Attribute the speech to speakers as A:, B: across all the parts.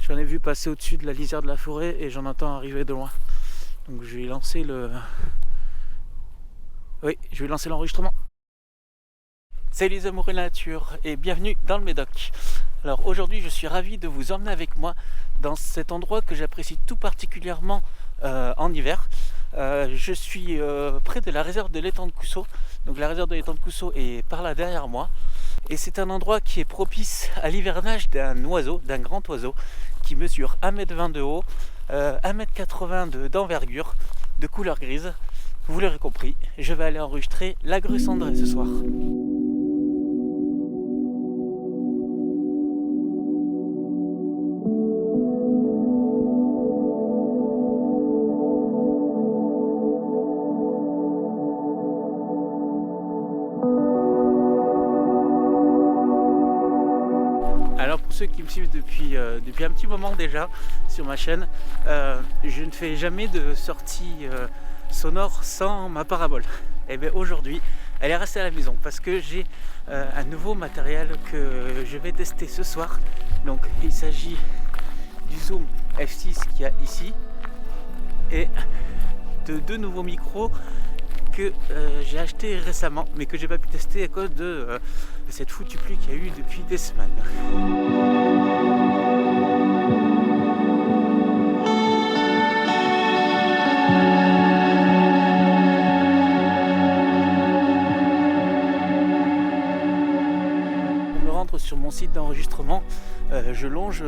A: J'en ai vu passer au-dessus de la lisière de la forêt et j'en entends arriver de loin. Donc je vais lancer je vais lancer l'enregistrement. Salut les amoureux de la nature et bienvenue dans le Médoc. Alors aujourd'hui je suis ravi de vous emmener avec moi dans cet endroit que j'apprécie tout particulièrement en hiver. Je suis près de la réserve de l'étang de Coussot. Donc la réserve de l'étang de Coussot est par là derrière moi. Et c'est un endroit qui est propice à l'hivernage d'un oiseau, d'un grand oiseau, qui mesure 1,20 m de haut, 1,80 m d'envergure, de couleur grise. Vous l'aurez compris, je vais aller enregistrer la grue cendrée ce soir. Alors pour ceux qui me suivent depuis un petit moment déjà sur ma chaîne, je ne fais jamais de sortie sonore sans ma parabole. Et bien aujourd'hui, elle est restée à la maison parce que j'ai un nouveau matériel que je vais tester ce soir. Donc il s'agit du Zoom F6 qu'il y a ici et de deux nouveaux micros que j'ai acheté récemment mais que j'ai pas pu tester à cause de cette foutue pluie qu'il y a eu depuis des semaines. Pour me rendre sur mon site d'enregistrement, je longe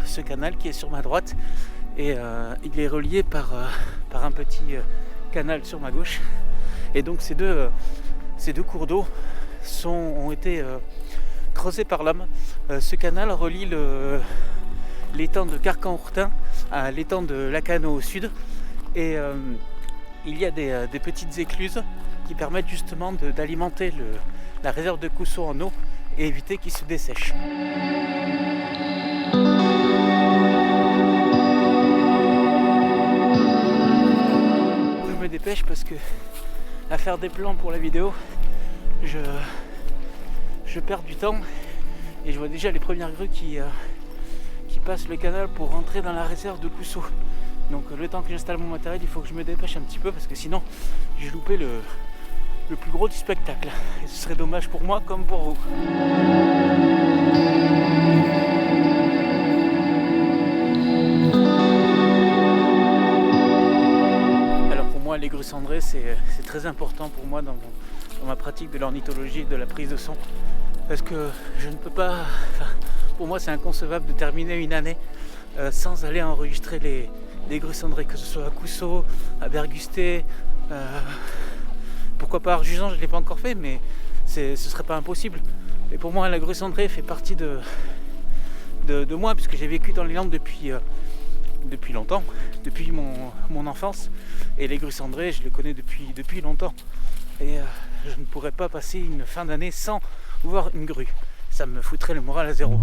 A: ce canal qui est sur ma droite et il est relié par un petit canal sur ma gauche. Et donc ces deux cours d'eau ont été creusés par l'homme. Ce canal relie l'étang de Carcan-Ourtin à l'étang de Lacano au sud. Et il y a des petites écluses qui permettent justement d'alimenter la réserve de Coussot en eau et éviter qu'il se dessèche. Je me dépêche parce que à faire des plans pour la vidéo, je perds du temps et je vois déjà les premières grues qui passent le canal pour rentrer dans la réserve de Coussot. Donc le temps que j'installe mon matériel, il faut que je me dépêche un petit peu parce que sinon j'ai loupé le plus gros du spectacle et ce serait dommage pour moi comme pour vous. Les grues cendrées, c'est très important pour moi dans ma pratique de l'ornithologie et de la prise de son parce que je ne peux pas, pour moi c'est inconcevable de terminer une année sans aller enregistrer les grues cendrées, que ce soit à Coussot, à Bergustet, pourquoi pas à Arjusan, je ne l'ai pas encore fait mais ce serait pas impossible. Et pour moi la grue cendrée fait partie de moi puisque j'ai vécu dans les Landes depuis longtemps, depuis mon enfance, et les grues cendrées je les connais depuis longtemps et je ne pourrais pas passer une fin d'année sans voir une grue, ça me foutrait le moral à zéro.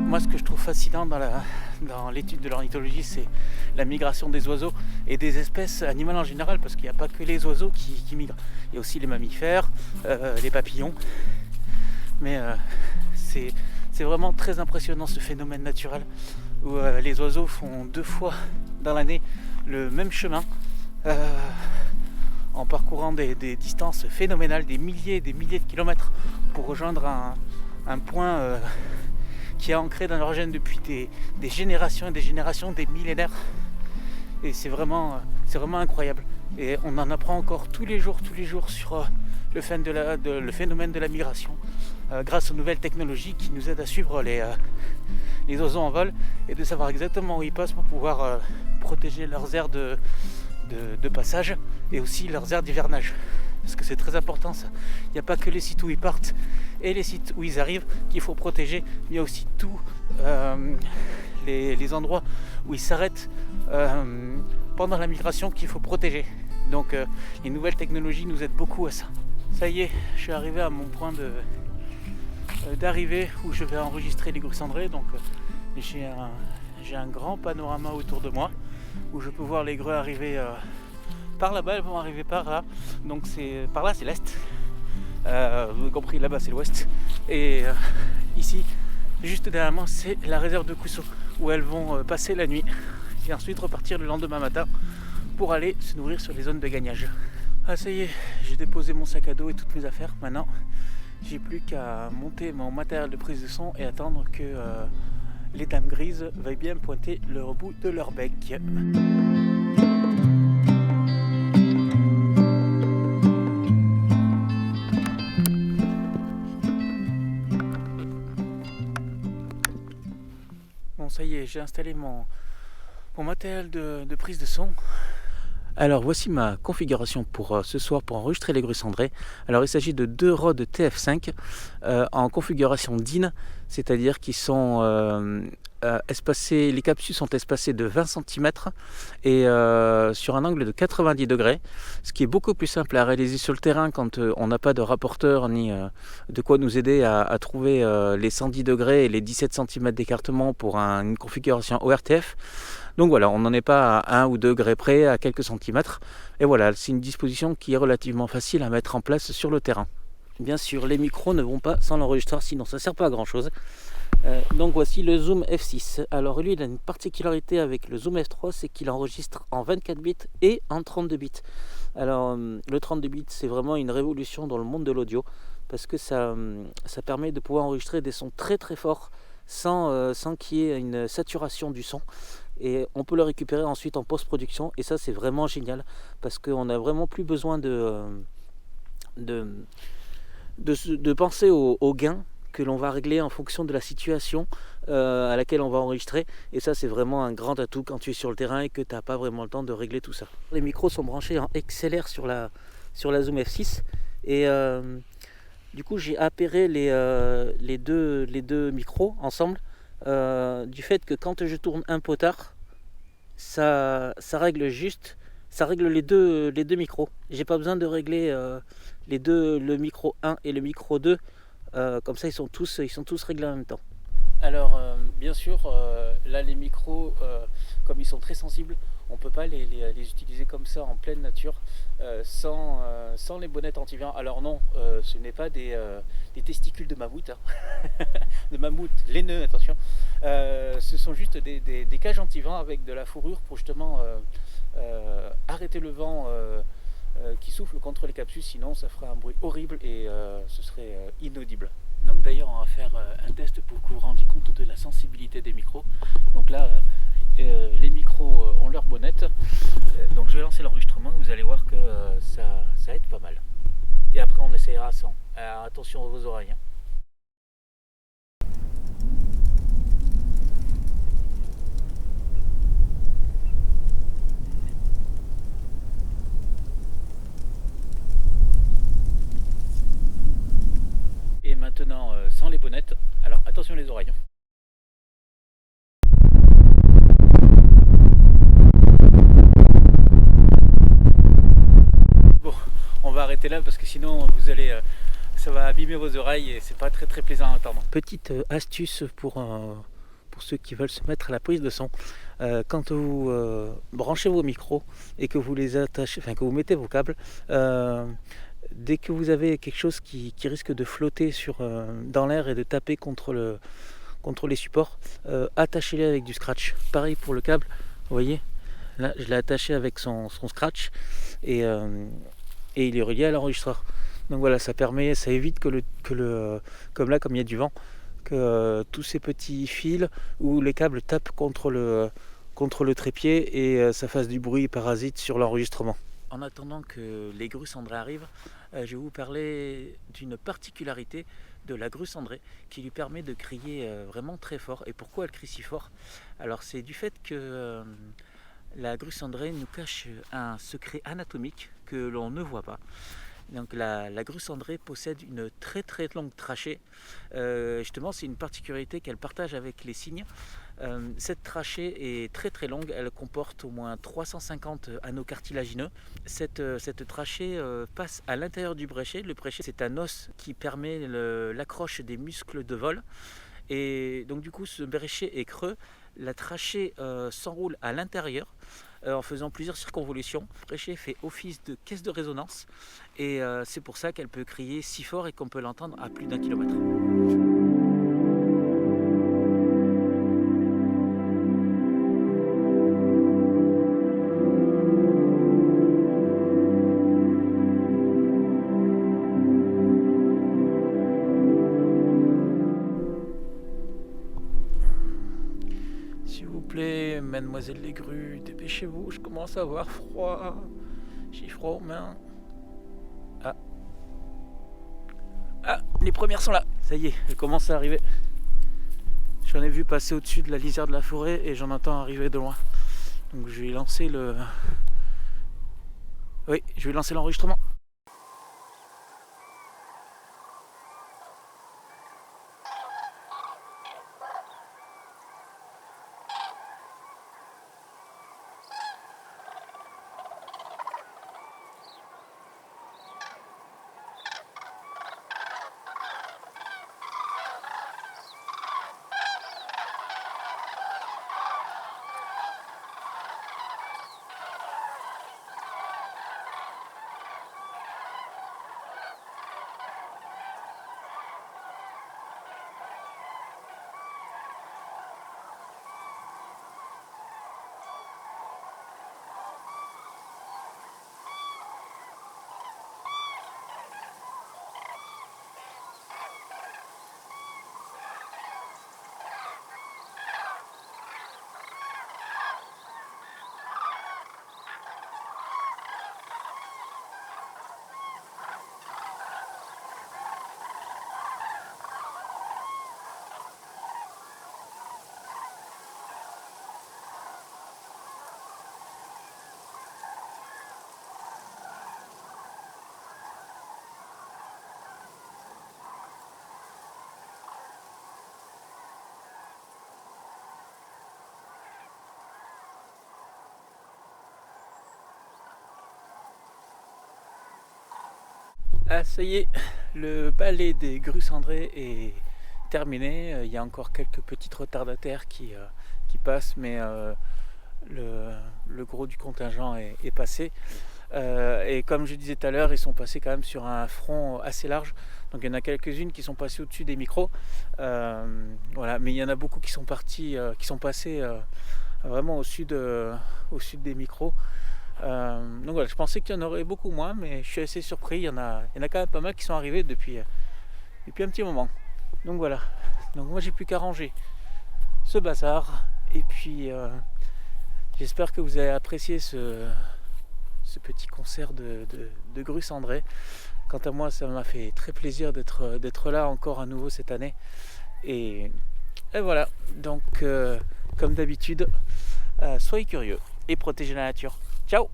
A: Moi ce que je trouve fascinant dans l'étude de l'ornithologie, c'est la migration des oiseaux et des espèces animales en général, parce qu'il n'y a pas que les oiseaux qui migrent, il y a aussi les mammifères, les papillons, mais c'est vraiment très impressionnant ce phénomène naturel où les oiseaux font 2 fois dans l'année le même chemin en parcourant des distances phénoménales, des milliers et des milliers de kilomètres pour rejoindre un point qui est ancré dans leur gène depuis des générations et des générations, des millénaires. Et c'est vraiment incroyable. Et on en apprend encore tous les jours sur le phénomène de la migration grâce aux nouvelles technologies qui nous aident à suivre les oiseaux en vol et de savoir exactement où ils passent pour pouvoir protéger leurs aires de passage et aussi leurs aires d'hivernage. Parce que c'est très important ça. Il n'y a pas que les sites où ils partent et les sites où ils arrivent qu'il faut protéger, mais il y a aussi tous les endroits où ils s'arrêtent pendant la migration qu'il faut protéger. Donc les nouvelles technologies nous aident beaucoup à ça. Ça y est, je suis arrivé à mon point d'arrivée où je vais enregistrer les grues cendrées. Donc j'ai un grand panorama autour de moi où je peux voir les grues arriver par là-bas, elles vont arriver par là. Donc par là c'est l'est. Vous avez compris, là-bas c'est l'ouest. Et ici, juste derrière moi, c'est la réserve de Cousso, où elles vont passer la nuit et ensuite repartir le lendemain matin pour aller se nourrir sur les zones de gagnage. Ah ça y est, j'ai déposé mon sac à dos et toutes mes affaires. Maintenant, j'ai plus qu'à monter mon matériel de prise de son et attendre que les dames grises veuillent bien pointer leur bout de leur bec. Bon ça y est, j'ai installé mon matériel de prise de son. Alors voici ma configuration pour ce soir pour enregistrer les grues cendrées. Alors il s'agit de 2 Rode TF5 en configuration DIN, c'est-à-dire qu'ils sont espacés, les capsules sont espacées de 20 cm et sur un angle de 90 degrés, ce qui est beaucoup plus simple à réaliser sur le terrain quand on n'a pas de rapporteur ni de quoi nous aider à trouver les 110 degrés et les 17 cm d'écartement pour une configuration ORTF. Donc voilà, on n'en est pas à 1 ou 2 degrés près, à quelques centimètres. Et voilà, c'est une disposition qui est relativement facile à mettre en place sur le terrain. Bien sûr, les micros ne vont pas sans l'enregistreur, sinon ça ne sert pas à grand chose. Donc voici le Zoom F6. Alors lui, il a une particularité avec le Zoom F3, c'est qu'il enregistre en 24 bits et en 32 bits. Alors le 32 bits, c'est vraiment une révolution dans le monde de l'audio, parce que ça permet de pouvoir enregistrer des sons très très forts sans qu'il y ait une saturation du son. Et on peut le récupérer ensuite en post-production, et ça c'est vraiment génial, parce qu'on n'a vraiment plus besoin de penser au gain que l'on va régler en fonction de la situation à laquelle on va enregistrer. Et ça c'est vraiment un grand atout quand tu es sur le terrain et que tu n'as pas vraiment le temps de régler tout ça. Les micros sont branchés en XLR sur la Zoom F6, et du coup j'ai appairé les deux micros ensemble, du fait que quand je tourne un potard, ça règle les deux micros. J'ai pas besoin de régler le micro 1 et le micro 2, comme ça ils sont tous réglés en même temps. Alors bien sûr, là les micros, comme ils sont très sensibles, on peut pas les utiliser comme ça en pleine nature, sans les bonnettes anti-vent. Alors non, ce n'est pas des testicules de mammouth, hein. De mammouth laineux, attention. Ce sont juste des cages anti-vent avec de la fourrure pour justement arrêter le vent qui souffle contre les capsules, sinon ça ferait un bruit horrible et ce serait inaudible. Donc d'ailleurs on va faire un test pour que vous vous rendiez compte de la sensibilité des micros. Donc là les micros ont leur bonnette, donc je vais lancer l'enregistrement, vous allez voir que ça aide pas mal. Et après on essayera sans. Alors, attention à vos oreilles, hein. Et maintenant sans les bonnettes, alors attention les oreilles. Bon, on va arrêter là parce que sinon ça va abîmer vos oreilles et c'est pas très très plaisant à entendre. Petite astuce pour ceux qui veulent se mettre à la prise de son. Quand vous branchez vos micros et que vous les attachez, enfin que vous mettez vos câbles, dès que vous avez quelque chose qui risque de flotter dans l'air et de taper contre les supports, attachez-les avec du scratch. Pareil pour le câble, vous voyez, là je l'ai attaché avec son scratch et il est relié à l'enregistreur. Donc voilà, ça évite que comme là, comme il y a du vent, que tous ces petits fils où les câbles tapent contre le trépied et ça fasse du bruit parasite sur l'enregistrement. En attendant que les grues cendrées arrivent, je vais vous parler d'une particularité de la grue cendrée qui lui permet de crier vraiment très fort. Et pourquoi elle crie si fort? Alors c'est du fait que la grue cendrée nous cache un secret anatomique que l'on ne voit pas. Donc la grue cendrée possède une très très longue trachée. Justement, c'est une particularité qu'elle partage avec les cygnes. Cette trachée est très très longue, elle comporte au moins 350 anneaux cartilagineux. Cette trachée passe à l'intérieur du bréchet. Le bréchet, c'est un os qui permet l'accroche des muscles de vol. Et donc du coup, ce bréchet est creux. La trachée s'enroule à l'intérieur en faisant plusieurs circonvolutions. Prêcher fait office de caisse de résonance et c'est pour ça qu'elle peut crier si fort et qu'on peut l'entendre à plus d'1 kilomètre. S'il vous plaît, mademoiselle les grues, dépêchez-vous, je commence à avoir froid. J'ai froid aux mains. Ah, les premières sont là. Ça y est, elles commencent à arriver. J'en ai vu passer au-dessus de la lisière de la forêt et j'en entends arriver de loin. Donc je vais lancer le... Oui, je vais lancer l'enregistrement. Ah, ça y est, le balai des grues cendrées est terminé. Il y a encore quelques petites retardataires qui passent, mais le gros du contingent est passé. Et comme je disais tout à l'heure, ils sont passés quand même sur un front assez large. Donc il y en a quelques-unes qui sont passées au-dessus des micros. Voilà, mais il y en a beaucoup qui sont partis, qui sont passés vraiment au sud des micros. Donc voilà, je pensais qu'il y en aurait beaucoup moins, mais je suis assez surpris. Il y en a quand même pas mal qui sont arrivés depuis un petit moment. Donc voilà, donc moi j'ai plus qu'à ranger ce bazar. Et puis j'espère que vous avez apprécié ce petit concert de grues cendrées. Quant à moi, ça m'a fait très plaisir d'être là encore à nouveau cette année. Et voilà, donc comme d'habitude, soyez curieux et protégez la nature. Ciao!